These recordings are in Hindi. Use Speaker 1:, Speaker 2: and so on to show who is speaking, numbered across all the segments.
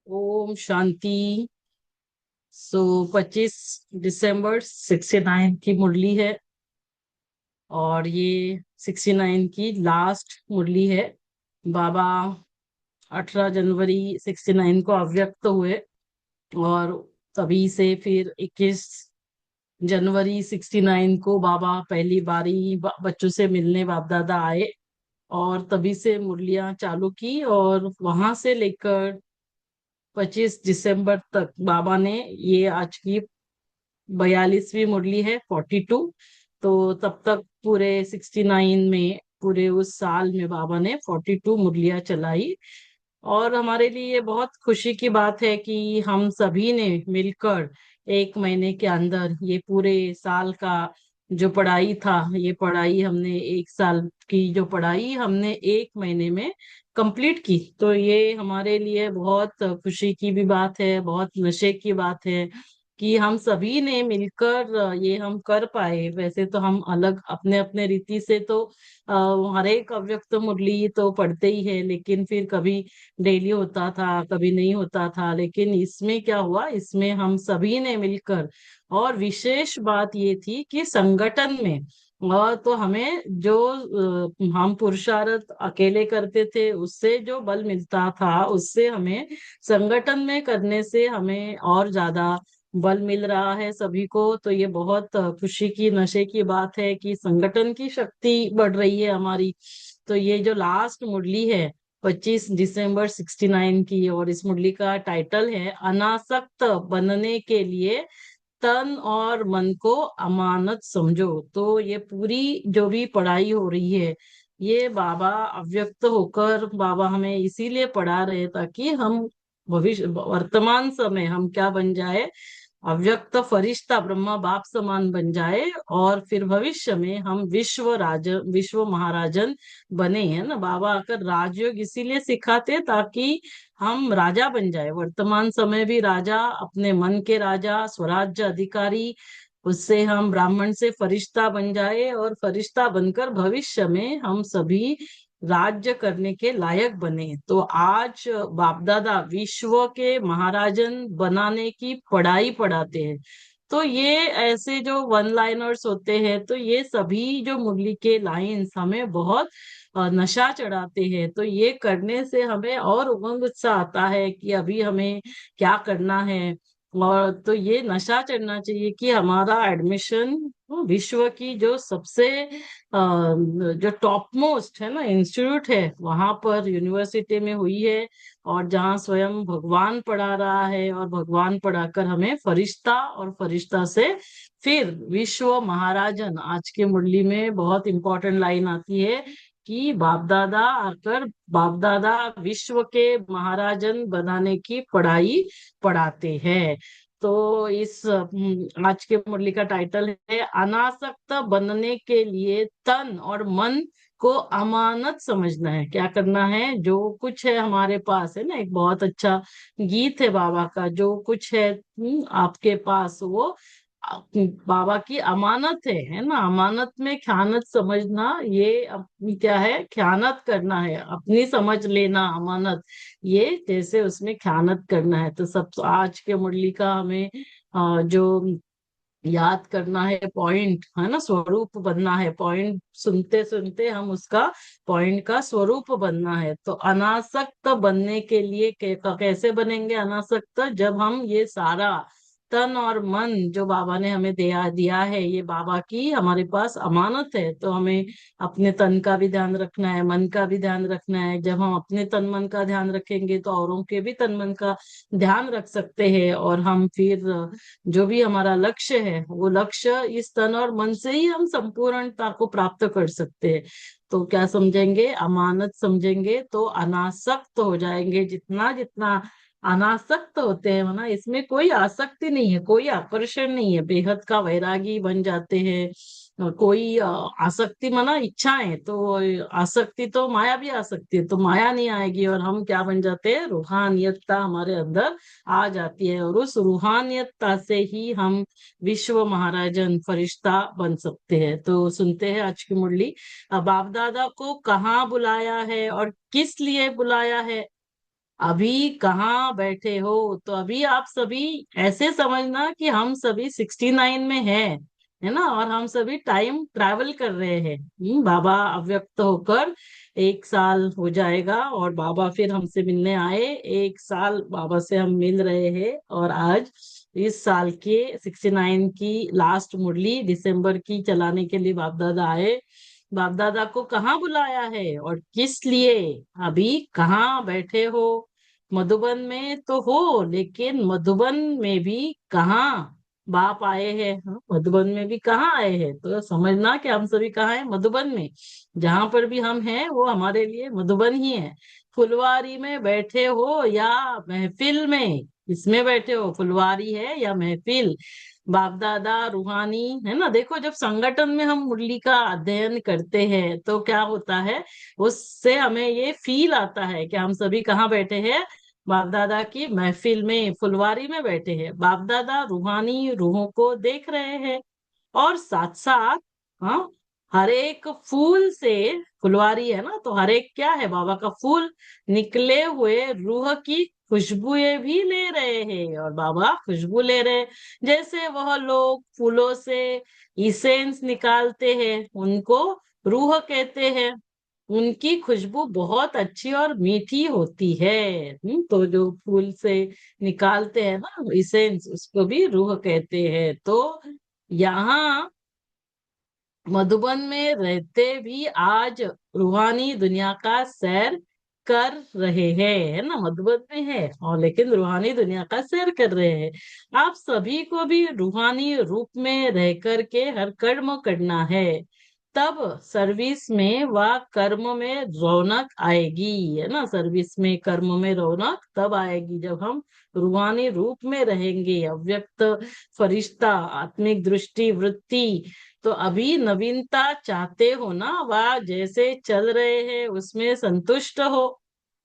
Speaker 1: ओम शांति। 25 दिसंबर 69 की मुरली है। और ये 69 की लास्ट मुरली है। बाबा 18 जनवरी 69 को अव्यक्त हुए। और तभी से फिर 21 जनवरी 69 को बाबा पहली बारी बच्चों से मिलने बाप दादा आए। और तभी से मुरलियां चालू की और वहां से लेकर 25 दिसंबर तक बाबा ने, ये आज की 42वीं मुरली है, 42। तो तब तक पूरे 69 में, पूरे उस साल में बाबा ने 42 मुरलियां चलाई। और हमारे लिए ये बहुत खुशी की बात है कि हम सभी ने मिलकर 1 महीने के अंदर ये पूरे साल का जो पढ़ाई था, ये पढ़ाई हमने 1 साल की जो पढ़ाई हमने 1 महीने में कंप्लीट की। तो ये हमारे लिए बहुत खुशी की भी बात है, बहुत नशे की बात है कि हम सभी ने मिलकर ये हम कर पाए। वैसे तो हम अलग अपने अपने रीति से तो हर एक अव्यक्त मुरली तो पढ़ते ही है, लेकिन फिर कभी डेली होता था, कभी नहीं होता था। लेकिन इसमें क्या हुआ, इसमें हम सभी ने मिलकर, और विशेष बात ये थी कि संगठन में। और तो हमें जो हम पुरुषार्थ अकेले करते थे उससे जो बल मिलता था, उससे हमें संगठन में करने से हमें और ज्यादा बल मिल रहा है सभी को। तो ये बहुत खुशी की नशे की बात है कि संगठन की शक्ति बढ़ रही है हमारी। तो ये जो लास्ट मुरली है 25 दिसंबर 69 की, और इस मुरली का टाइटल है अनासक्त बनने के लिए तन और मन को अमानत समझो। तो ये पूरी जो भी पढ़ाई हो रही है, ये बाबा अव्यक्त होकर बाबा हमें इसीलिए पढ़ा रहे ताकि हम भविष्य वर्तमान समय हम क्या बन जाए, अव्यक्त फरिश्ता ब्रह्मा बाप समान बन जाए। और फिर भविष्य में हम विश्व महाराजन बने हैं ना। बाबा आकर राजयोग इसीलिए सिखाते ताकि हम राजा बन जाए, वर्तमान समय भी राजा, अपने मन के राजा, स्वराज्य अधिकारी। उससे हम ब्राह्मण से फरिश्ता बन जाए और फरिश्ता बनकर भविष्य में हम सभी राज्य करने के लायक बने। तो आज बाप दादा विश्व के महाराजन बनाने की पढ़ाई पढ़ाते हैं। तो ये ऐसे जो वन लाइनर्स होते हैं, तो ये सभी जो मुरली के लाइंस हमें बहुत नशा चढ़ाते हैं। तो ये करने से हमें और उमंग उत्साह आता है कि अभी हमें क्या करना है। और तो ये नशा चढ़ना चाहिए कि हमारा एडमिशन विश्व की जो सबसे जो टॉप मोस्ट है ना इंस्टीट्यूट है, वहां पर यूनिवर्सिटी में हुई है। और जहाँ स्वयं भगवान पढ़ा रहा है, और भगवान पढ़ाकर हमें फरिश्ता, और फरिश्ता से फिर विश्व महाराजन। आज के मुरली में बहुत इंपॉर्टेंट लाइन आती है कि बाप दादा आकर बाप दादा विश्व के महाराजन बनाने की पढ़ाई पढ़ाते हैं। तो इस आज के मुरली का टाइटल है अनासक्त बनने के लिए तन और मन को अमानत समझना है। क्या करना है, जो कुछ है हमारे पास है ना, एक बहुत अच्छा गीत है बाबा का, जो कुछ है आपके पास वो बाबा की अमानत है ना। अमानत में ख्यानत समझना, ये अपनी क्या है, ख्यानत करना है, अपनी समझ लेना अमानत। ये जैसे उसमें ख्यानत करना है। तो सब आज के मुरली का हमें जो याद करना है, पॉइंट है ना, स्वरूप बनना है। पॉइंट सुनते सुनते हम उसका पॉइंट का स्वरूप बनना है। तो अनासक्त बनने के लिए कैसे बनेंगे अनासक्त, जब हम ये सारा तन और मन जो बाबा ने हमें दिया दिया है, ये बाबा की हमारे पास अमानत है। तो हमें अपने तन का भी ध्यान रखना है, मन का भी ध्यान रखना है। जब हम अपने तन मन का ध्यान रखेंगे तो औरों के भी तन मन का ध्यान रख सकते हैं। और हम फिर जो भी हमारा लक्ष्य है, वो लक्ष्य इस तन और मन से ही हम संपूर्णता को प्राप्त कर सकते हैं। तो क्या समझेंगे, अमानत समझेंगे तो अनासक्त हो जाएंगे। जितना जितना अनासक्त होते हैं ना, इसमें कोई आसक्ति नहीं है, कोई आकर्षण नहीं है, बेहद का वैरागी बन जाते हैं। कोई आसक्ति माना इच्छाएं, तो आसक्ति तो माया भी आ सकती है, तो माया नहीं आएगी। और हम क्या बन जाते हैं, रूहानियतता हमारे अंदर आ जाती है। और उस रूहानियतता से ही हम विश्व महाराजन फरिश्ता बन सकते हैं। तो सुनते हैं आज की मुरली। बाप दादा को कहाँ बुलाया है और किस लिए बुलाया है। अभी कहाँ बैठे हो? तो अभी आप सभी ऐसे समझना कि हम सभी 69 में हैं, है ना, और हम सभी टाइम ट्रैवल कर रहे हैं। बाबा अव्यक्त होकर 1 साल हो जाएगा, और बाबा फिर हमसे मिलने आए। 1 साल बाबा से हम मिल रहे हैं, और आज इस साल के 69 की लास्ट मुरली दिसंबर की चलाने के लिए बाप दादा आए। बाप दादा को कहाँ बुलाया है और किस लिए? अभी कहाँ बैठे हो? मधुबन में तो हो, लेकिन मधुबन में भी कहाँ बाप आए हैं? हाँ, मधुबन में भी कहाँ आए हैं? तो समझना कि हम सभी कहाँ हैं? मधुबन में। जहां पर भी हम हैं वो हमारे लिए मधुबन ही है। फुलवारी में बैठे हो या महफिल में? इसमें बैठे हो, फुलवारी है या महफिल? बाप दादा रूहानी, है ना। देखो, जब संगठन में हम मुरली का अध्ययन करते हैं तो क्या होता है, उससे हमें ये फील आता है कि हम सभी कहाँ बैठे हैं? बाप दादा की महफिल में, फुलवारी में बैठे हैं। बाप दादा रूहानी रूहों को देख रहे हैं, और साथ साथ, हाँ, हर एक फूल से, फुलवारी है ना, तो हर एक क्या है, बाबा का फूल, निकले हुए रूह की खुशबुएं भी ले रहे हैं। और बाबा खुशबू ले रहे हैं। जैसे वह लोग फूलों से इसेंस निकालते हैं, उनको रूह कहते हैं। उनकी खुशबू बहुत अच्छी और मीठी होती है। तो जो फूल से निकालते हैं ना इसेंस, उसको भी रूह कहते हैं। तो यहाँ मधुबन में रहते भी आज रूहानी दुनिया का सैर कर रहे हैं, है ना। मधुबन में है और लेकिन रूहानी दुनिया का सैर कर रहे हैं। आप सभी को भी रूहानी रूप में रह कर के हर कर्म करना है। तब सर्विस में व कर्म में रौनक आएगी, है ना। सर्विस में, कर्म में रौनक तब आएगी जब हम रूहानी रूप में रहेंगे। अव्यक्त फरिश्ता, आत्मिक दृष्टि, वृत्ति। तो अभी नवीनता चाहते हो ना, वाह, जैसे चल रहे हैं उसमें संतुष्ट हो।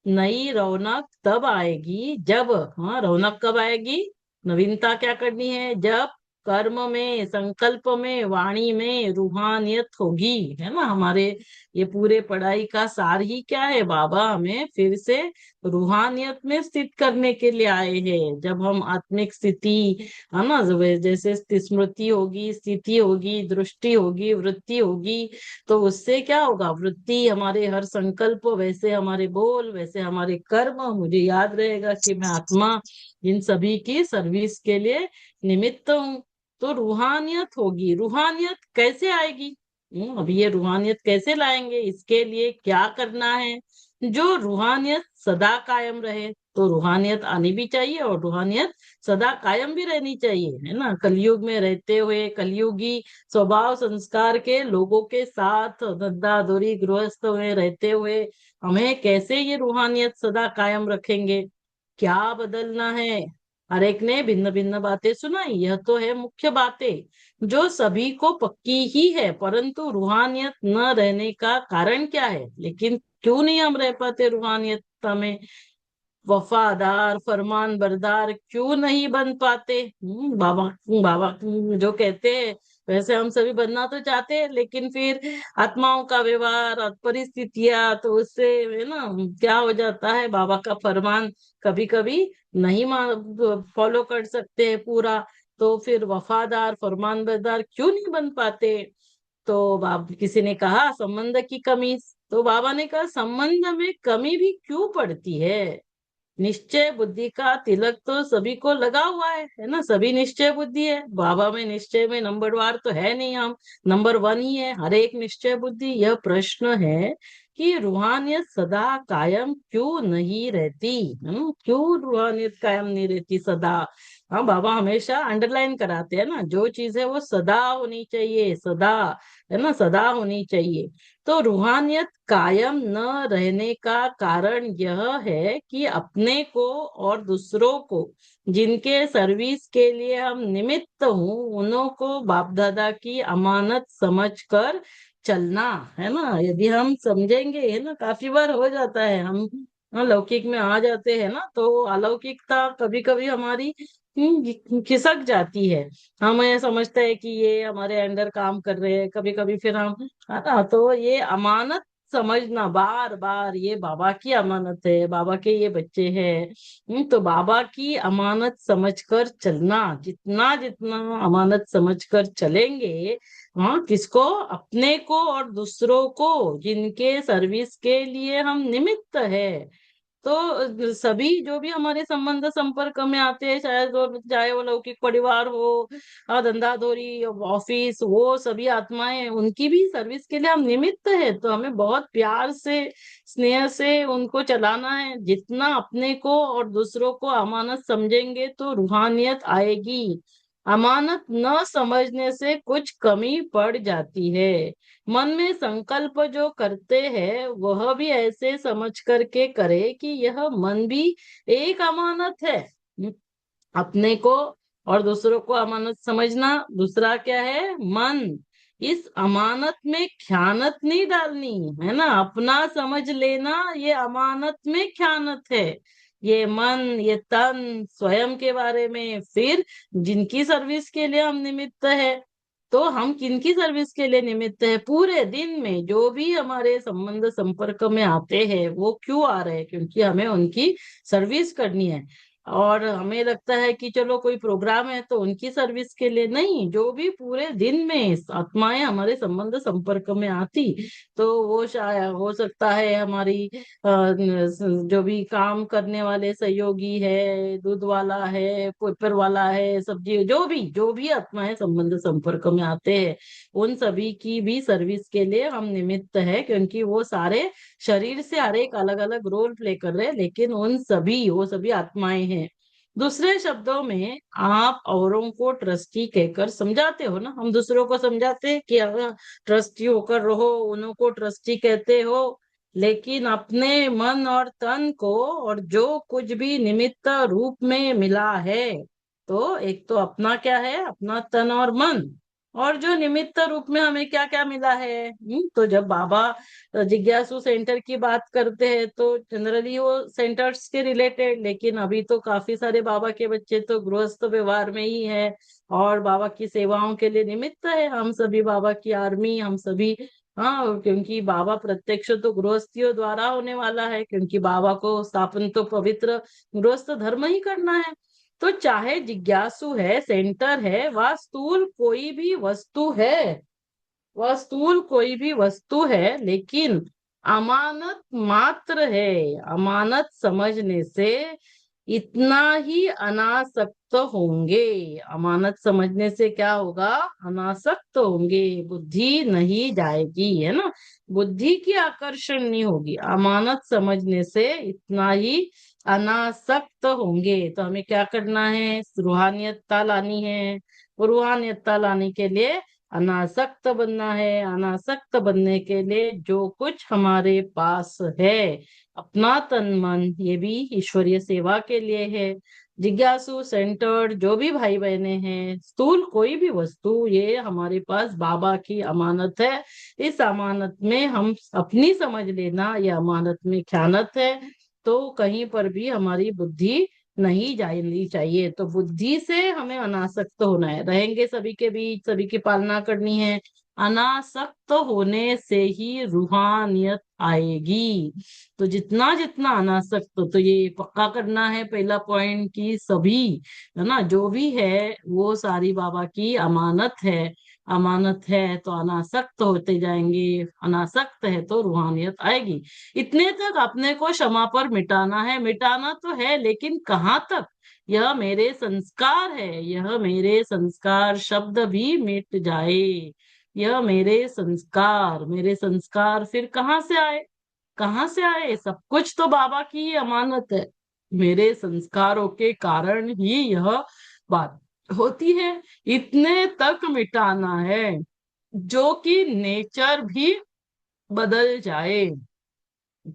Speaker 1: नई रौनक तब आएगी जब, हाँ, रौनक कब आएगी? नवीनता क्या करनी है? जब कर्म में, संकल्प में, वाणी में रूहानियत होगी, है ना। हमारे ये पूरे पढ़ाई का सार ही क्या है? बाबा हमें फिर से रूहानियत में स्थित करने के लिए आए हैं। जब हम आत्मिक स्थिति, है ना, जैसे स्मृति होगी, स्थिति होगी, दृष्टि होगी, वृत्ति होगी, तो उससे क्या होगा? वृत्ति, हमारे हर संकल्प, वैसे हमारे बोल, वैसे हमारे कर्म। मुझे याद रहेगा कि मैं आत्मा इन सभी की सर्विस के लिए निमित्त हूँ। तो रूहानियत होगी। रूहानियत कैसे आएगी? अभी ये रूहानियत कैसे लाएंगे? इसके लिए क्या करना है? जो रूहानियत सदा कायम रहे। तो रूहानियत आनी भी चाहिए, और रूहानियत सदा कायम भी रहनी चाहिए, है ना। कलयुग में रहते हुए, कलयुगी स्वभाव संस्कार के लोगों के साथ धंधा धुरी गृहस्थ में रहते हुए हमें कैसे ये रूहानियत सदा कायम रखेंगे? क्या बदलना है? हर एक ने भिन्न भिन्न बातें सुनाई। यह तो है मुख्य बातें जो सभी को पक्की ही है, परंतु रूहानियत न रहने का कारण क्या है? लेकिन क्यों नहीं हम रह पाते रूहानियत में? वफादार, फरमान बरदार क्यों नहीं बन पाते? बाबा, बाबा जो कहते हैं वैसे हम सभी बनना तो चाहते हैं, लेकिन फिर आत्माओं का व्यवहार और परिस्थितियां, तो उससे, है ना, क्या हो जाता है, बाबा का फरमान कभी कभी नहीं फॉलो कर सकते हैं पूरा। तो फिर वफादार, फरमान बरदार क्यों नहीं बन पाते? तो किसी ने कहा संबंध की कमी। तो बाबा ने कहा संबंध में कमी भी क्यों पड़ती है? निश्चय बुद्धि का तिलक तो सभी को लगा हुआ है ना। सभी निश्चय बुद्धि है। बाबा में निश्चय में नंबरवार तो है नहीं, हम नंबर 1 ही है। हर एक निश्चय बुद्धि। यह प्रश्न है कि रूहानियत सदा कायम क्यों नहीं रहती? क्यों रूहानियत कायम नहीं रहती सदा? हाँ, बाबा हमेशा अंडरलाइन कराते हैं ना, जो चीज है वो सदा होनी चाहिए, सदा, है ना, सदा होनी चाहिए। तो रूहानियत कायम न रहने का कारण यह है कि अपने को और दूसरों को, जिनके सर्विस के लिए हम निमित्त हूँ, उन्हों को बाप दादा की अमानत समझकर चलना, है ना। यदि हम समझेंगे, है ना, काफी बार हो जाता है हम, हाँ, लौकिक में आ जाते हैं ना, तो अलौकिकता कभी कभी हमारी खिसक जाती है। हम ये समझते हैं कि ये हमारे अंडर काम कर रहे हैं, कभी कभी फिर हम, है ना, तो ये अमानत समझना बार बार, ये बाबा की अमानत है, बाबा के ये बच्चे हैं। तो बाबा की अमानत समझकर चलना, जितना जितना अमानत समझकर चलेंगे, हाँ, किसको, अपने को और दूसरों को, जिनके सर्विस के लिए हम निमित्त है। तो सभी जो भी हमारे संबंध संपर्क में आते हैं, शायद वो चाहे वो लौकिक परिवार हो, धंधाधोरी, ऑफिस, वो सभी आत्माएं, उनकी भी सर्विस के लिए हम निमित्त है। तो हमें बहुत प्यार से, स्नेह से उनको चलाना है। जितना अपने को और दूसरों को अमानत समझेंगे तो रूहानियत आएगी। अमानत न समझने से कुछ कमी पड़ जाती है। मन में संकल्प जो करते हैं वह भी ऐसे समझ करके करे कि यह मन भी एक अमानत है। अपने को और दूसरों को अमानत समझना, दूसरा क्या है, मन। इस अमानत में ख्यानत नहीं डालनी है ना, अपना समझ लेना ये अमानत में ख्यानत है। ये मन, ये तन, स्वयं के बारे में। फिर जिनकी सर्विस के लिए हम निमित्त है, तो हम किनकी सर्विस के लिए निमित्त है, पूरे दिन में जो भी हमारे संबंध संपर्क में आते हैं वो क्यों आ रहे हैं, क्योंकि हमें उनकी सर्विस करनी है। और हमें लगता है कि चलो कोई प्रोग्राम है तो उनकी सर्विस के लिए नहीं, जो भी पूरे दिन में आत्माएं हमारे संबंध संपर्क में आती, तो वो शायद हो सकता है हमारी जो भी काम करने वाले सहयोगी है, दूध वाला है, पेपर वाला है, सब्जी, जो भी आत्माएं संबंध संपर्क में आते हैं, उन सभी की भी सर्विस के लिए हम निमित्त है, क्योंकि वो सारे शरीर से हर एक अलग अलग रोल प्ले कर रहे हैं, लेकिन वो सभी आत्माएं हैं। दूसरे शब्दों में, आप औरों को ट्रस्टी कहकर समझाते हो ना, हम दूसरों को समझाते हैं कि अगर ट्रस्टी होकर रहो, उन्हों को ट्रस्टी कहते हो, लेकिन अपने मन और तन को और जो कुछ भी निमित्त रूप में मिला है, तो एक तो अपना क्या है, अपना तन और मन, और जो निमित्त रूप में हमें क्या क्या मिला है। तो जब बाबा जिज्ञासु सेंटर की बात करते हैं तो जनरली वो सेंटर्स के रिलेटेड, लेकिन अभी तो काफी सारे बाबा के बच्चे तो गृहस्थ व्यवहार में ही है और बाबा की सेवाओं के लिए निमित्त है। हम सभी बाबा की आर्मी, हम सभी, हाँ, क्योंकि बाबा प्रत्यक्ष तो गृहस्थियों द्वारा होने वाला है, क्योंकि बाबा को स्थापन तो पवित्र गृहस्थ धर्म ही करना है। तो चाहे जिज्ञासु है, सेंटर है, व स्थूल कोई भी वस्तु है, वह स्थूल कोई भी वस्तु है, लेकिन अमानत मात्र है। अमानत समझने से इतना ही अनासक्त होंगे। अमानत समझने से क्या होगा, अनासक्त होंगे, बुद्धि नहीं जाएगी, है ना, बुद्धि की आकर्षण नहीं होगी। अमानत समझने से इतना ही अनासक्त होंगे। तो हमें क्या करना है, रूहानियतता लानी है। रूहानियतता लाने के लिए अनासक्त बनना है। अनासक्त बनने के लिए जो कुछ हमारे पास है, अपना तन मन, ये भी ईश्वरीय सेवा के लिए है। जिज्ञासु सेंटर्ड जो भी भाई बहने हैं, स्थूल कोई भी वस्तु, ये हमारे पास बाबा की अमानत है। इस अमानत में हम अपनी समझ लेना, ये अमानत में ख्यानत है। तो कहीं पर भी हमारी बुद्धि नहीं जानी चाहिए। तो बुद्धि से हमें अनासक्त होना है, रहेंगे सभी के बीच, सभी की पालना करनी है। अनासक्त होने से ही रूहानियत आएगी। तो जितना जितना अनासक्त, तो ये पक्का करना है पहला पॉइंट, कि सभी, है ना, जो भी है वो सारी बाबा की अमानत है। अमानत है तो अनासक्त होते जाएंगे, अनासक्त है तो रूहानियत आएगी। इतने तक अपने को क्षमा पर मिटाना है। मिटाना तो है, लेकिन कहाँ तक, यह मेरे संस्कार है, यह मेरे संस्कार शब्द भी मिट जाए। यह मेरे संस्कार, मेरे संस्कार फिर कहाँ से आए, कहाँ से आए, सब कुछ तो बाबा की ही अमानत है। मेरे संस्कारों के कारण ही यह बात होती है। इतने तक मिटाना है, जो कि नेचर भी बदल जाए।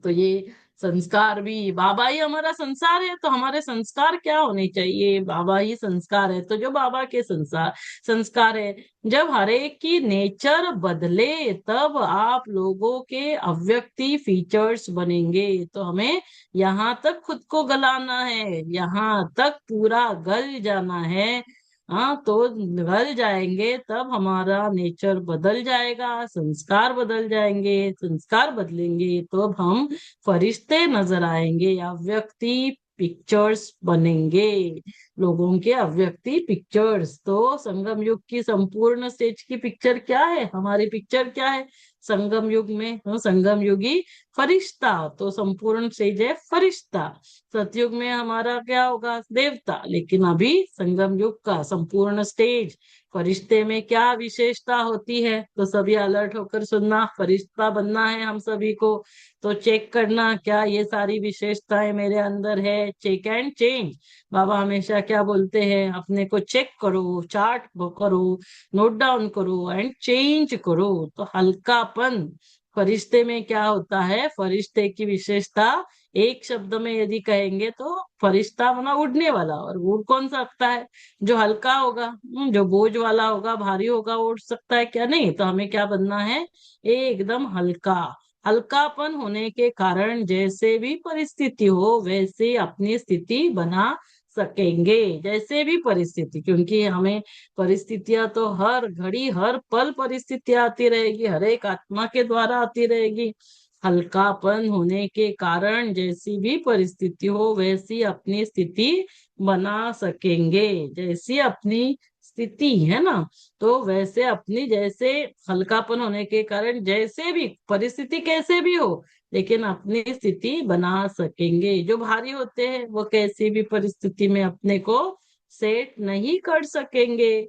Speaker 1: तो ये संस्कार भी, बाबा ही हमारा संसार है, तो हमारे संस्कार क्या होने चाहिए, बाबा ही संस्कार है। तो जो बाबा के संसार संस्कार है, जब हर एक की नेचर बदले तब आप लोगों के अव्यक्ति फीचर्स बनेंगे। तो हमें यहाँ तक खुद को गलाना है, यहाँ तक पूरा गल जाना है। हाँ, तो ढल जाएंगे तब हमारा नेचर बदल जाएगा, संस्कार बदल जाएंगे, संस्कार बदलेंगे तो अब हम फरिश्ते नजर आएंगे या व्यक्ति पिक्चर्स बनेंगे, लोगों के अव्यक्ति पिक्चर्स। तो संगम युग की संपूर्ण स्टेज की पिक्चर क्या है, हमारी पिक्चर क्या है संगम युग में? संगम युगी फरिश्ता, तो संपूर्ण स्टेज है फरिश्ता। सतयुग में हमारा क्या होगा, देवता। लेकिन अभी संगम युग का संपूर्ण स्टेज फरिश्ते में क्या विशेषता होती है, तो सभी अलर्ट होकर सुनना, फरिश्ता बनना है हम सभी को। तो चेक करना क्या ये सारी विशेषताएं मेरे अंदर है, चेक एंड चेंज। बाबा हमेशा क्या बोलते हैं, अपने को चेक करो, चार्ट करो, नोट डाउन करो एंड चेंज करो। तो हल्कापन फरिश्ते में क्या होता है, फरिश्ते की विशेषता एक शब्द में यदि कहेंगे तो फरिश्ता बना उड़ने वाला। और उड़ कौन सकता है, जो हल्का होगा, जो बोझ वाला होगा, भारी होगा, वो उड़ सकता है क्या? नहीं। तो हमें क्या बनना है, एकदम हल्का। हल्कापन होने के कारण जैसे भी परिस्थिति हो वैसे अपनी स्थिति बना सकेंगे, जैसे भी परिस्थिति। क्योंकि हमें परिस्थितियां तो हर घड़ी हर पल परिस्थितियां आती रहेगी, हर एक आत्मा के द्वारा आती रहेगी। हल्कापन होने के कारण जैसी भी परिस्थिति हो वैसी अपनी स्थिति बना सकेंगे, जैसी अपनी स्थिति है ना, तो वैसे अपनी, जैसे हल्कापन होने के कारण जैसे भी परिस्थिति कैसे भी हो लेकिन अपनी स्थिति बना सकेंगे। जो भारी होते हैं वो कैसी भी परिस्थिति में अपने को सेट नहीं कर सकेंगे।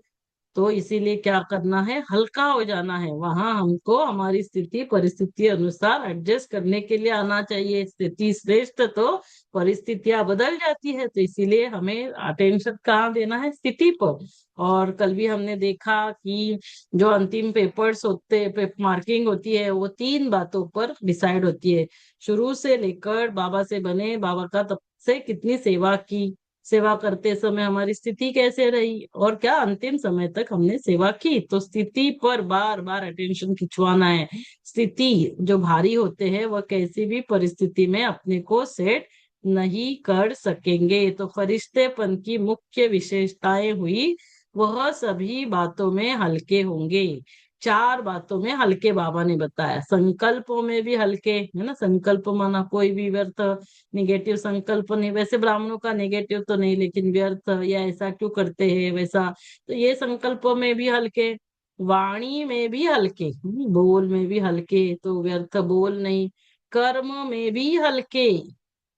Speaker 1: तो इसीलिए क्या करना है, हल्का हो जाना है। वहां हमको हमारी स्थिति परिस्थिति अनुसार एडजस्ट करने के लिए आना चाहिए। स्थिति श्रेष्ठ तो परिस्थितियां बदल जाती है, तो इसीलिए हमें अटेंशन कहाँ देना है, स्थिति पर। और कल भी हमने देखा कि जो अंतिम पेपर्स होते मार्किंग होती है वो 3 बातों पर डिसाइड होती है। शुरू से लेकर बाबा से बने, बाबा का तब से कितनी सेवा की, सेवा करते समय हमारी स्थिति कैसे रही, और क्या अंतिम समय तक हमने सेवा की। तो स्थिति पर बार बार अटेंशन खिंचवाना है। स्थिति जो भारी होते हैं वह कैसी भी परिस्थिति में अपने को सेट नहीं कर सकेंगे। तो फरिश्तेपन की मुख्य विशेषताएं हुई, वह सभी बातों में हल्के होंगे। 4 बातों में हल्के बाबा ने बताया। संकल्पों में भी हल्के, है ना, संकल्प माना कोई भी व्यर्थ निगेटिव संकल्प नहीं। वैसे ब्राह्मणों का नेगेटिव तो नहीं, लेकिन व्यर्थ या ऐसा क्यों करते हैं वैसा, तो ये संकल्पों में भी हल्के। वाणी में भी हल्के, बोल में भी हल्के, तो व्यर्थ बोल नहीं। कर्म में भी हल्के,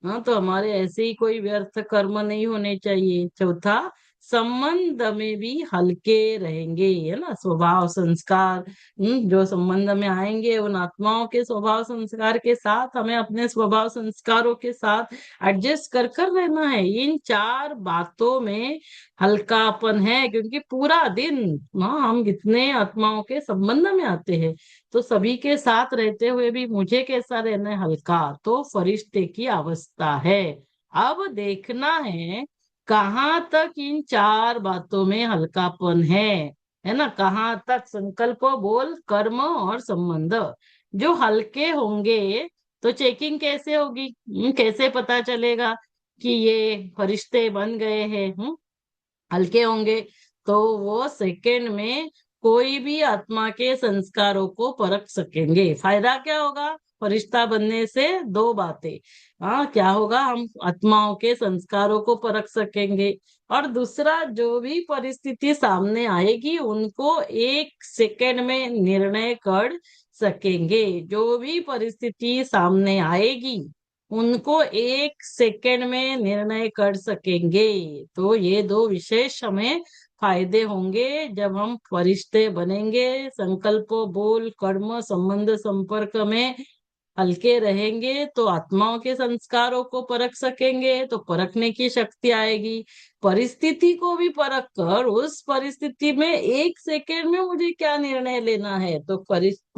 Speaker 1: हाँ, तो हमारे ऐसे ही कोई व्यर्थ कर्म नहीं होने चाहिए। चौथा, संबंध में भी हल्के रहेंगे, है ना, स्वभाव संस्कार, जो संबंध में आएंगे उन आत्माओं के स्वभाव संस्कार के साथ हमें अपने स्वभाव संस्कारों के साथ एडजस्ट कर कर रहना है। इन 4 बातों में हल्कापन है, क्योंकि पूरा दिन हम कितने आत्माओं के संबंध में आते हैं, तो सभी के साथ रहते हुए भी मुझे कैसा रहना है, हल्का। तो फरिश्ते की अवस्था है। अब देखना है कहाँ तक इन 4 बातों में हल्कापन है ना, कहाँ तक संकल्प, बोल, कर्म और संबंध जो हल्के होंगे। तो चेकिंग कैसे होगी, कैसे पता चलेगा कि ये फरिश्ते बन गए हैं, हल्के होंगे? तो वो सेकंड में कोई भी आत्मा के संस्कारों को परख सकेंगे। फायदा क्या होगा फरिश्ता बनने से? 2 बातें। हाँ, क्या होगा, हम आत्माओं के संस्कारों को परख सकेंगे, और दूसरा जो भी परिस्थिति सामने आएगी उनको 1 सेकंड में निर्णय कर सकेंगे। जो भी परिस्थिति सामने आएगी उनको 1 सेकंड में निर्णय कर सकेंगे। तो ये 2 विशेष हमें फायदे होंगे जब हम फरिश्ते बनेंगे। संकल्प, बोल, कर्म, संबंध, संपर्क में हल्के रहेंगे तो आत्माओं के संस्कारों को परख सकेंगे, तो परखने की शक्ति आएगी। परिस्थिति को भी परख कर उस परिस्थिति में 1 सेकंड में मुझे क्या निर्णय लेना है, तो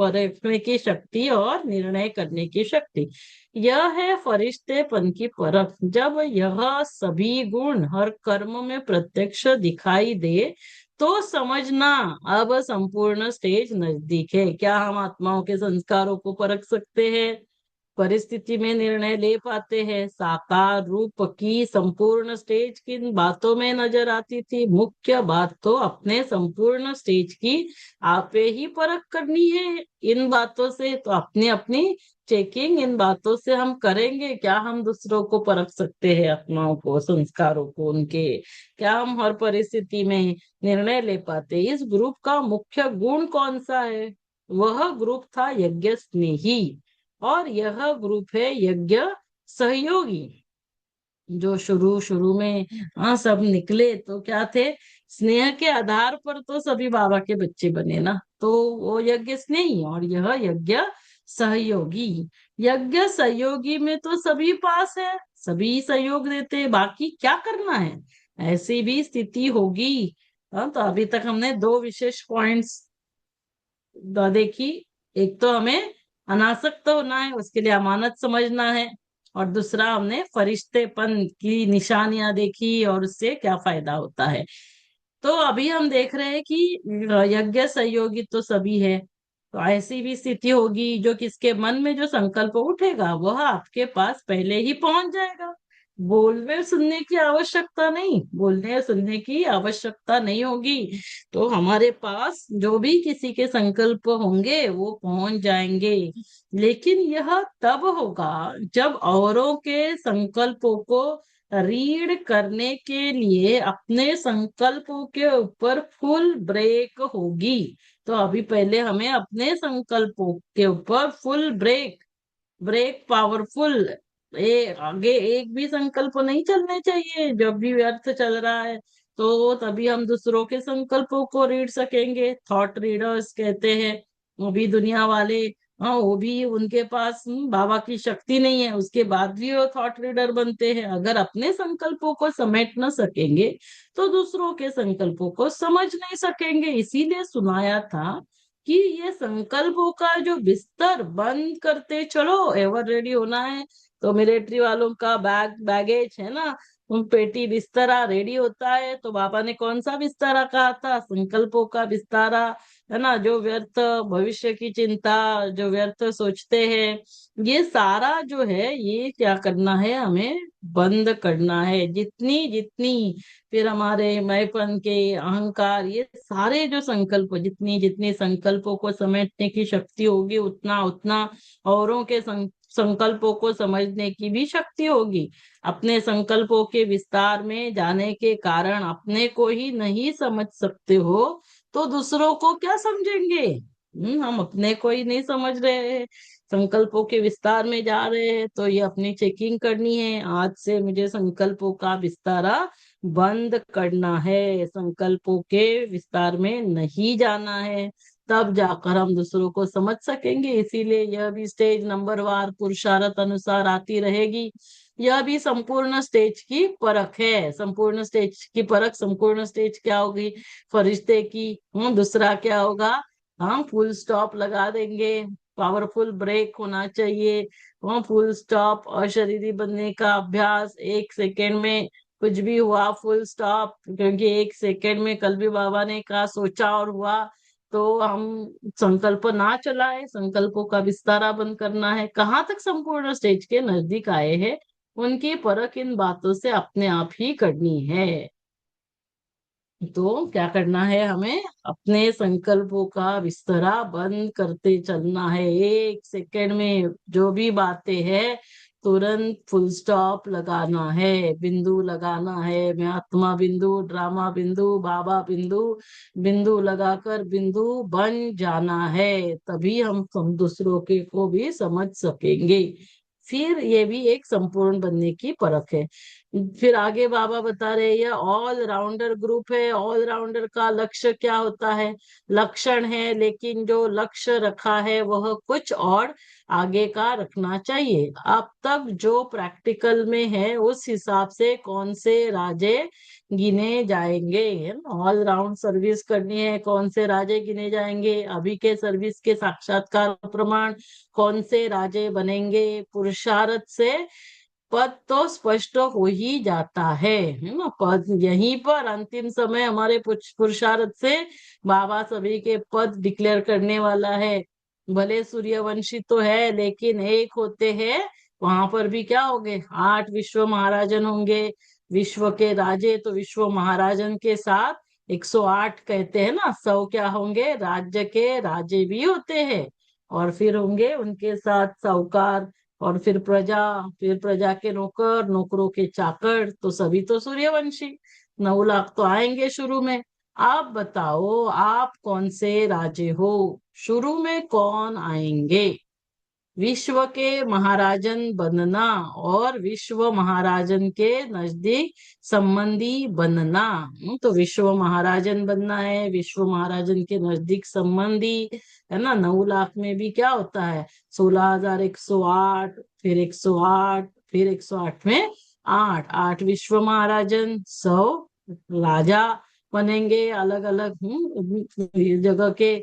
Speaker 1: परखने की शक्ति और निर्णय करने की शक्ति, यह है फरिश्तेपन की परख। जब यह सभी गुण हर कर्म में प्रत्यक्ष दिखाई दे तो समझना अब संपूर्ण स्टेज नजदीक है। क्या हम आत्माओं के संस्कारों को परख सकते हैं? परिस्थिति में निर्णय ले पाते हैं। साकार रूप की संपूर्ण स्टेज किन बातों में नजर आती थी? मुख्य बात तो अपने संपूर्ण स्टेज की आपे ही परख करनी है। इन बातों से तो अपनी अपनी चेकिंग इन बातों से हम करेंगे क्या? हम दूसरों को परख सकते हैं, आत्माओं को, संस्कारों को उनके? क्या हम हर परिस्थिति में निर्णय ले पाते? इस ग्रुप का मुख्य गुण कौन सा है? वह ग्रुप था यज्ञ स्नेही, और यह ग्रुप है यज्ञ सहयोगी। जो शुरू शुरू में हाँ सब निकले तो क्या थे? स्नेह के आधार पर तो सभी बाबा के बच्चे बने ना, तो वो यज्ञ स्नेही और यह यज्ञ सहयोगी। यज्ञ सहयोगी में तो सभी पास है, सभी सहयोग देते हैं, बाकी क्या करना है? ऐसी भी स्थिति होगी। हाँ, तो अभी तक हमने दो विशेष पॉइंट्स देखी। एक तो हमें अनासक्त होना है, उसके लिए अमानत समझना है, और दूसरा हमने फरिश्तेपन की निशानियां देखी और उससे क्या फायदा होता है। तो अभी हम देख रहे हैं कि यज्ञ सहयोगी तो सभी है, तो ऐसी भी स्थिति होगी जो किसके मन में जो संकल्प उठेगा वह आपके पास पहले ही पहुंच जाएगा। बोलने सुनने की आवश्यकता नहीं, बोलने सुनने की आवश्यकता नहीं होगी। तो हमारे पास जो भी किसी के संकल्प होंगे वो पहुंच जाएंगे। लेकिन यह तब होगा जब औरों के संकल्पों को रीड करने के लिए अपने संकल्पों के ऊपर फुल ब्रेक होगी। तो अभी पहले हमें अपने संकल्पों के ऊपर फुल ब्रेक, ब्रेक पावरफुल, आगे एक भी संकल्प नहीं चलने चाहिए। जब भी व्यर्थ चल रहा है तो तभी हम दूसरों के संकल्पों को रीड सकेंगे। थॉट रीडर्स कहते हैं, वो भी दुनिया वाले। हाँ, वो भी उनके पास बाबा की शक्ति नहीं है, उसके बाद भी वो थॉट रीडर बनते हैं। अगर अपने संकल्पों को समेट न सकेंगे तो दूसरों के संकल्पों को समझ नहीं सकेंगे। इसीलिए सुनाया था कि ये संकल्पों का जो बिस्तर बंद करते चलो, एवर रेडी होना है। तो मिलिट्री वालों का बैगेज है ना, उन पेटी बिस्तरा रेडी होता है। तो बाबा ने कौन सा बिस्तरा कहा था? संकल्पों का बिस्तारा, है ना। जो व्यर्थ भविष्य की चिंता, जो व्यर्थ सोचते हैं, ये सारा जो है ये क्या करना है? हमें बंद करना है। जितनी जितनी फिर हमारे मैंपन के अहंकार, ये सारे जो संकल्प, जितनी जितनी संकल्पों को समेटने की शक्ति होगी उतना उतना औरों के संकल्पों को समझने की भी शक्ति होगी। अपने संकल्पों के विस्तार में जाने के कारण अपने को ही नहीं समझ सकते हो तो दूसरों को क्या समझेंगे? हम अपने को ही नहीं समझ रहे हैं, संकल्पों के विस्तार में जा रहे हैं। तो ये अपनी चेकिंग करनी है। आज से मुझे संकल्पों का विस्तारा बंद करना है, संकल्पों के विस्तार में नहीं जाना है, तब जाकर हम दूसरों को समझ सकेंगे। इसीलिए यह भी स्टेज नंबर वार पुरुषार्थ अनुसार आती रहेगी। यह भी संपूर्ण स्टेज की परख है। संपूर्ण स्टेज की परख, संपूर्ण स्टेज क्या होगी? फरिश्ते की। दूसरा क्या होगा? हम फुल स्टॉप लगा देंगे, पावरफुल ब्रेक होना चाहिए। फुल स्टॉप, अशरीरी बनने का अभ्यास, 1 सेकेंड में कुछ भी हुआ फुल स्टॉप, क्योंकि 1 सेकेंड में कल भी बाबा ने कहा सोचा और हुआ। तो हम संकल्प ना चलाए, संकल्पों का विस्तारा बंद करना है। कहाँ तक संपूर्ण स्टेज के नजदीक आए हैं उनकी परख इन बातों से अपने आप ही करनी है। तो क्या करना है हमें? अपने संकल्पों का विस्तरा बंद करते चलना है। 1 सेकेंड में जो भी बातें हैं तुरंत फुल स्टॉप लगाना है, बिंदु लगाना है। मैं आत्मा बिंदु, ड्रामा बिंदु, बाबा बिंदु, बिंदु लगाकर बिंदु बन जाना है। तभी हम दूसरों के को भी समझ सकेंगे। फिर ये भी एक संपूर्ण बनने की परख है। फिर आगे बाबा बता रहे हैं ये ऑल राउंडर ग्रुप है। ऑल राउंडर का लक्ष्य क्या होता है? लक्षण है, लेकिन जो लक्ष्य रखा है वह कुछ और आगे का रखना चाहिए। अब तक जो प्रैक्टिकल में है उस हिसाब से कौन से राजे गिने जाएंगे, है ना। ऑल राउंड सर्विस करनी है, कौन से राजे गिने जाएंगे? अभी के सर्विस के साक्षात्कार प्रमाण कौन से राजे बनेंगे? पुरुषार्थ से पद तो स्पष्ट हो ही जाता है ना। पद यहीं पर अंतिम समय हमारे पुरुषार्थ से बाबा सभी के पद डिक्लेयर करने वाला है। भले सूर्यवंशी तो है लेकिन एक होते हैं। वहां पर भी क्या होंगे, 8 विश्व महाराजन होंगे। विश्व के राजे तो विश्व महाराजन के साथ 108 कहते हैं ना, 100 क्या होंगे, राज्य के राजे भी होते हैं। और फिर होंगे उनके साथ साहूकार, और फिर प्रजा के नौकर, नौकरों के चाकर, तो सभी तो सूर्यवंशी। 9 लाख तो आएंगे शुरू में। आप बताओ आप कौन से राजे हो, शुरू में कौन आएंगे। विश्व के महाराजन बनना और विश्व महाराजन के नजदीक संबंधी बनना। तो विश्व महाराजन बनना है, विश्व महाराजन के नजदीक संबंधी, है ना। 9 लाख में भी क्या होता है, 16,108, फिर 108, फिर 108 में 8 8 विश्व महाराजन, 100 राजा बनेंगे अलग अलग जगह के।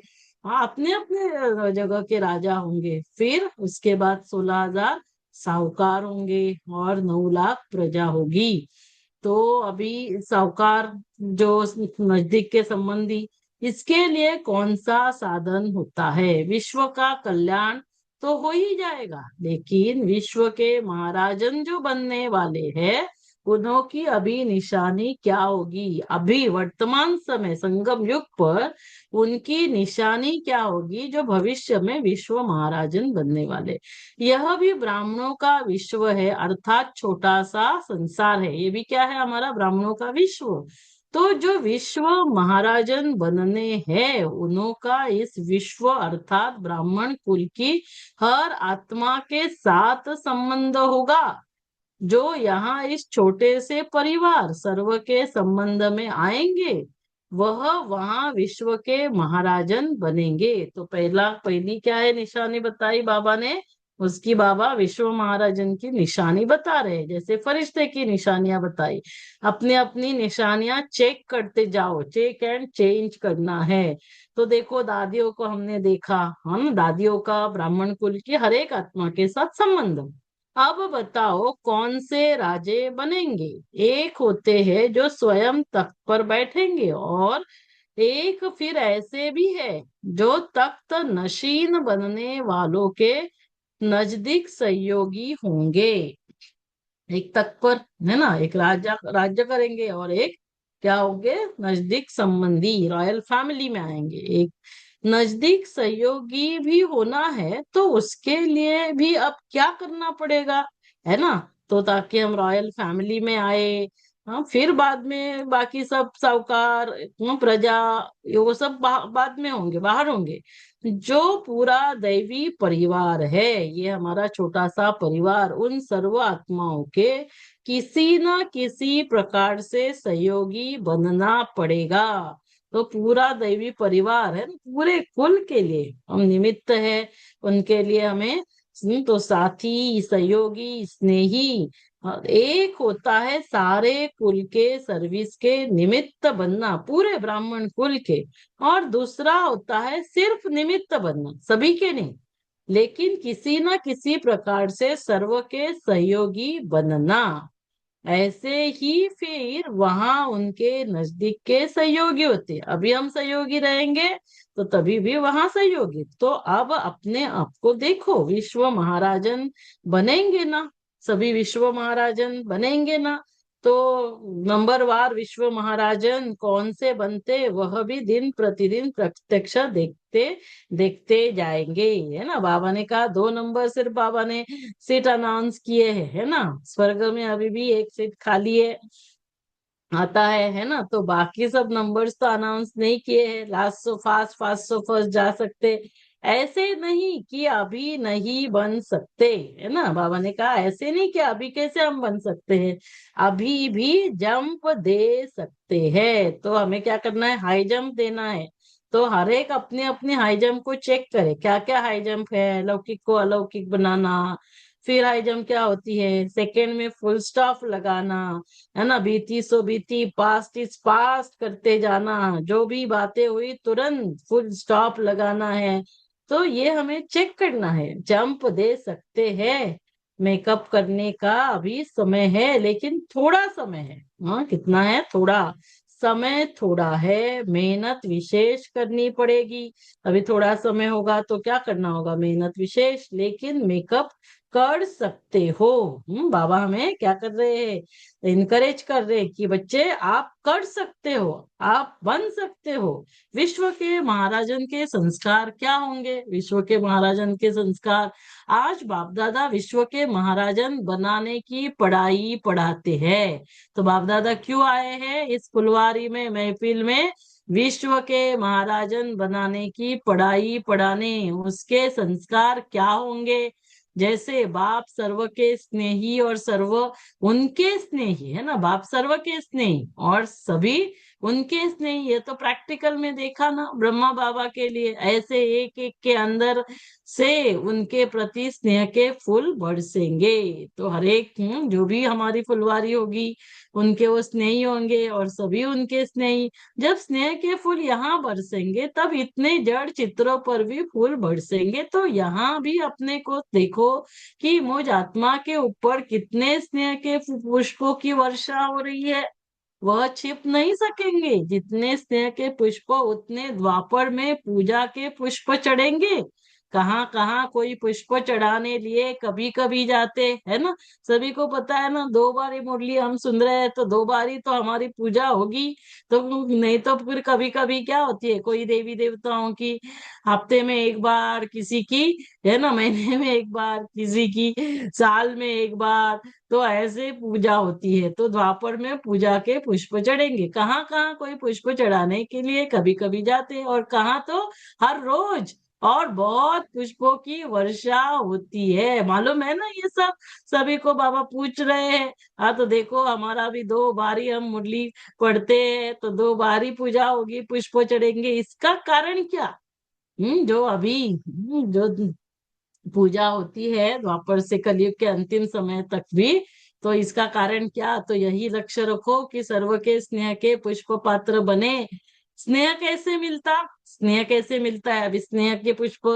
Speaker 1: हाँ, अपने अपने जगह के राजा होंगे। फिर उसके बाद 16,000 साहूकार होंगे और 9 लाख प्रजा होगी। तो अभी साहूकार जो नजदीक के संबंधी, इसके लिए कौन सा साधन होता है, विश्व का कल्याण तो हो ही जाएगा, लेकिन विश्व के महाराजन जो बनने वाले हैं उन्हों की अभी निशानी क्या होगी, अभी वर्तमान समय संगम युग पर उनकी निशानी क्या होगी, जो भविष्य में विश्व महाराजन बनने वाले। यह भी ब्राह्मणों का विश्व है, अर्थात छोटा सा संसार है। ये भी क्या है, हमारा ब्राह्मणों का विश्व। तो जो विश्व महाराजन बनने हैं उन्हों का इस विश्व अर्थात ब्राह्मण कुल की हर आत्मा के साथ संबंध होगा। जो यहाँ इस छोटे से परिवार सर्व के संबंध में आएंगे वह वहां विश्व के महाराजन बनेंगे। तो पहली क्या है निशानी बताई बाबा ने, उसकी बाबा विश्व महाराजन की निशानी बता रहे हैं, जैसे फरिश्ते की निशानियां बताई। अपनी अपनी निशानियां चेक करते जाओ, चेक एंड चेंज करना है। तो देखो दादियों को हमने देखा, हम दादियों का ब्राह्मण कुल की हर एक आत्मा के साथ संबंध। अब बताओ कौन से राजे बनेंगे। एक होते हैं जो स्वयं तख्त पर बैठेंगे, और एक फिर ऐसे भी है जो तख्त नशीन बनने वालों के नजदीक सहयोगी होंगे। एक तख्त पर, है ना, एक राजा राज्य करेंगे, और एक क्या होंगे, नजदीक संबंधी, रॉयल फैमिली में आएंगे। एक नजदीक सहयोगी भी होना है तो उसके लिए भी अब क्या करना पड़ेगा, है ना। तो ताकि हम रॉयल फैमिली में आए, हाँ, फिर बाद में बाकी सब साहूकार, प्रजा, ये वो सब बाद में होंगे, बाहर होंगे। जो पूरा दैवी परिवार है, ये हमारा छोटा सा परिवार, उन सर्व आत्माओं के किसी न किसी प्रकार से सहयोगी बनना पड़ेगा। तो पूरा दैवी परिवार है ना, पूरे कुल के लिए हम निमित्त है, उनके लिए हमें तो साथी, सहयोगी, स्नेही। और एक होता है सारे कुल के सर्विस के निमित्त बनना, पूरे ब्राह्मण कुल के। और दूसरा होता है सिर्फ निमित्त बनना, सभी के नहीं, लेकिन किसी न किसी प्रकार से सर्व के सहयोगी बनना। ऐसे ही फिर वहां उनके नजदीक के सहयोगी होते हैं। अभी हम सहयोगी रहेंगे तो तभी भी वहां सहयोगी। तो अब अपने आप को देखो, विश्व महाराजन बनेंगे ना, सभी विश्व महाराजन बनेंगे ना। तो नंबरवार विश्व महाराजन कौन से बनते, वह भी दिन प्रतिदिन प्रत्यक्ष देखते देखते जाएंगे, है ना। बाबा ने कहा 2 नंबर सिर्फ बाबा ने सीट अनाउंस किए हैं, है ना। स्वर्ग में अभी भी एक सीट खाली है, आता है ना। तो बाकी सब नंबर्स तो अनाउंस नहीं किए हैं, last so fast, fast so first जा सकते। ऐसे नहीं कि अभी नहीं बन सकते, है ना। बाबा ने कहा ऐसे नहीं कि अभी कैसे हम बन सकते हैं, अभी भी जंप दे सकते हैं। तो हमें क्या करना है, हाई जंप देना है। तो हर एक अपने अपने हाई जंप को चेक करे, क्या क्या हाई जंप है, लौकिक को अलौकिक बनाना। फिर हाई जंप क्या होती है, सेकंड में फुल स्टॉप लगाना, है ना। बीती सो बीती, पास्ट इज पास्ट करते जाना, जो भी बातें हुई तुरंत फुल स्टॉप लगाना है। तो ये हमें चेक करना है, जंप दे सकते हैं। मेकअप करने का अभी समय है, लेकिन थोड़ा समय है। हाँ, कितना है, थोड़ा। समय थोड़ा है, मेहनत विशेष करनी पड़ेगी। अभी थोड़ा समय होगा तो क्या करना होगा, मेहनत विशेष, लेकिन मेकअप कर सकते हो। बाबा हमें क्या कर रहे हैं, इनकरेज कर रहे हैं कि बच्चे आप कर सकते हो, आप बन सकते हो। विश्व के महाराजन के संस्कार क्या होंगे, विश्व के महाराजन के संस्कार। आज बाप दादा विश्व के महाराजन बनाने की पढ़ाई पढ़ाते हैं। तो बाप दादा क्यों आए हैं इस फुलवारी में, महफिल में, विश्व के महाराजन बनाने की पढ़ाई पढ़ाने। उसके संस्कार क्या होंगे, जैसे बाप सर्व के स्नेही और सर्व उनके स्नेही है ना, बाप सर्व के स्नेही और सभी उनके स्नेही। ये तो प्रैक्टिकल में देखा ना ब्रह्मा बाबा के लिए, ऐसे एक एक के अंदर से उनके प्रति स्नेह के फूल बरसेंगे। तो हर एक जो भी हमारी फुलवारी होगी उनके वो स्नेही होंगे और सभी उनके स्नेही। जब स्नेह के फूल यहाँ बरसेंगे तब इतने जड़ चित्रों पर भी फूल बरसेंगे। तो यहाँ भी अपने को देखो कि मुझ आत्मा के ऊपर कितने स्नेह के पुष्पों की वर्षा हो रही है। वह छिप नहीं सकेंगे, जितने स्नेह के पुष्प उतने द्वापर में पूजा के पुष्प चढ़ेंगे। कहाँ कहाँ कोई पुष्प चढ़ाने लिए कभी कभी जाते है ना, सभी को पता है ना, 2 बार ये मुरली हम सुन रहे हैं तो 2 बार ही तो हमारी पूजा होगी। तो नहीं तो फिर कभी कभी क्या होती है, कोई देवी देवताओं की हफ्ते में एक बार, किसी की है ना महीने में एक बार, किसी की साल में एक बार। तो ऐसे पूजा होती है। तो द्वापर में पूजा के पुष्प चढ़ेंगे, कहाँ कहाँ कोई पुष्प चढ़ाने के लिए कभी कभी जाते हैं, और कहाँ तो हर रोज, और बहुत पुष्पों की वर्षा होती है, मालूम है ना ये सब। सभी को बाबा पूछ रहे हैं। हाँ तो देखो हमारा भी 2 बार ही हम मुरली पढ़ते हैं, तो 2 बार ही पूजा होगी, पुष्प चढ़ेंगे। इसका कारण क्या, जो अभी जो पूजा होती है द्वापर से कलयुग के अंतिम समय तक भी, तो इसका कारण क्या, तो यही लक्ष्य रखो कि सर्व के स्नेह के पुष्प पात्र बने। स्नेह कैसे मिलता, स्नेह कैसे मिलता है, अब स्नेह के पुष्प,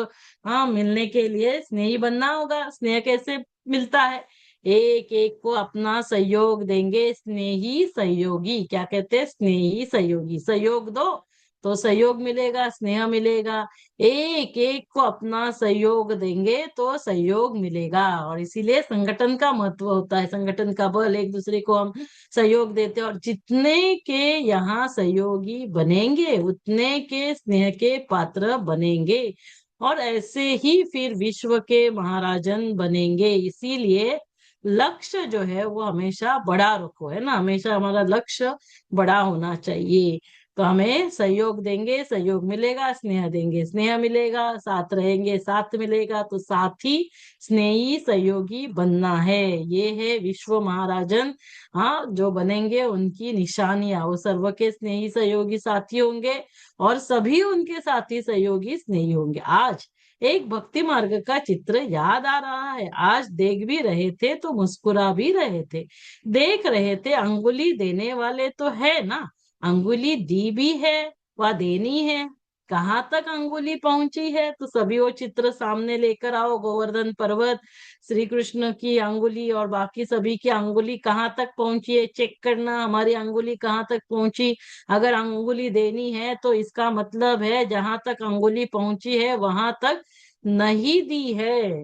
Speaker 1: हाँ मिलने के लिए स्नेही बनना होगा। स्नेह कैसे मिलता है, एक एक को अपना सहयोग देंगे, स्नेही सहयोगी, क्या कहते हैं, स्नेही सहयोगी। सहयोग दो तो सहयोग मिलेगा, स्नेह मिलेगा। एक एक को अपना सहयोग देंगे तो सहयोग मिलेगा। और इसीलिए संगठन का महत्व होता है, संगठन का बल, एक दूसरे को हम सहयोग देते हैं, और जितने के यहाँ सहयोगी बनेंगे उतने के स्नेह के पात्र बनेंगे, और ऐसे ही फिर विश्व के महाराजन बनेंगे। इसीलिए लक्ष्य जो है वो हमेशा बड़ा रखो, है ना, हमेशा हमारा लक्ष्य बड़ा होना चाहिए। तो हमें सहयोग देंगे, सहयोग मिलेगा, स्नेह देंगे, स्नेह मिलेगा, साथ रहेंगे, साथ मिलेगा। तो साथी स्नेही सहयोगी बनना है, ये है विश्व महाराजन। हाँ जो बनेंगे उनकी निशानियां, वो सर्व के स्नेही सहयोगी साथी होंगे, और सभी उनके साथी सहयोगी स्नेही होंगे। आज एक भक्ति मार्ग का चित्र याद आ रहा है, आज देख भी रहे थे तो मुस्कुरा भी रहे थे। देख रहे थे, अंगुली देने वाले तो है ना, अंगुली दी भी है, वह देनी है, कहाँ तक अंगुली पहुंची है। तो सभी वो चित्र सामने लेकर आओ, गोवर्धन पर्वत, श्री कृष्ण की अंगुली और बाकी सभी की अंगुली कहाँ तक पहुंची है, चेक करना हमारी अंगुली कहाँ तक पहुंची। अगर अंगुली देनी है तो इसका मतलब है जहां तक अंगुली पहुंची है वहां तक नहीं दी है,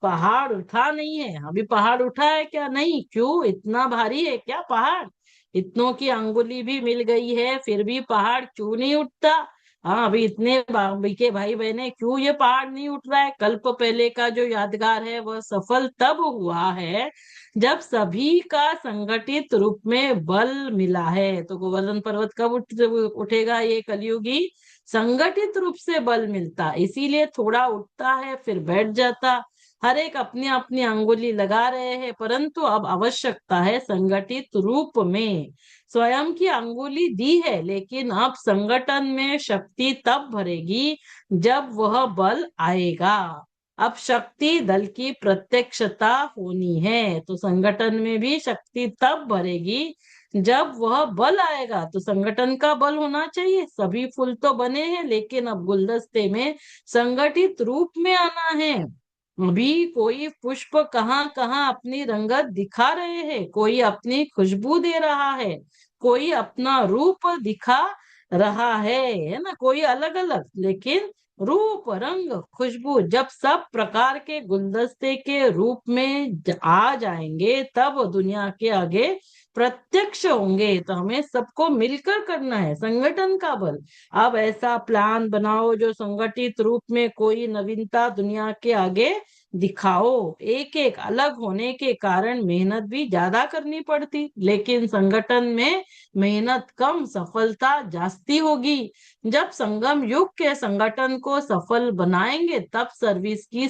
Speaker 1: पहाड़ उठा नहीं है। अभी पहाड़ उठा है क्या, नहीं, क्यों, इतना भारी है क्या पहाड़, इतनों की अंगुली भी मिल गई है फिर भी पहाड़ क्यों नहीं उठता। हाँ अभी इतने के भाई बहने, क्यों ये पहाड़ नहीं उठ रहा है। कल्प पहले का जो यादगार है वह सफल तब हुआ है जब सभी का संगठित रूप में बल मिला है। तो गोवर्धन पर्वत कब उठेगा, ये कलयुगी संगठित रूप से बल मिलता, इसीलिए थोड़ा उठता है फिर बैठ जाता। हर एक अपनी अपनी अंगुली लगा रहे हैं, परंतु अब आवश्यकता है संगठित रूप में। स्वयं की अंगुली दी है, लेकिन अब संगठन में शक्ति तब भरेगी जब वह बल आएगा। अब शक्ति दल की प्रत्यक्षता होनी है, तो संगठन में भी शक्ति तब भरेगी जब वह बल आएगा। तो संगठन का बल होना चाहिए, सभी फूल तो बने हैं लेकिन अब गुलदस्ते में संगठित रूप में आना है। अभी कोई पुष्प कहाँ कहाँ अपनी रंगत दिखा रहे हैं, कोई अपनी खुशबू दे रहा है, कोई अपना रूप दिखा रहा है ना, कोई अलग अलग, लेकिन रूप रंग खुशबू जब सब प्रकार के गुलदस्ते के रूप में आ जाएंगे तब दुनिया के आगे प्रत्यक्ष होंगे। तो हमें सबको मिलकर करना है, संगठन का बल। अब ऐसा प्लान बनाओ जो संगठित रूप में कोई नवीनता दुनिया के आगे दिखाओ। एक एक अलग होने के कारण मेहनत भी ज्यादा करनी पड़ती, लेकिन संगठन में मेहनत कम, सफलता जास्ती होगी। जब संगम युग के संगठन को सफल बनाएंगे तब सर्विस की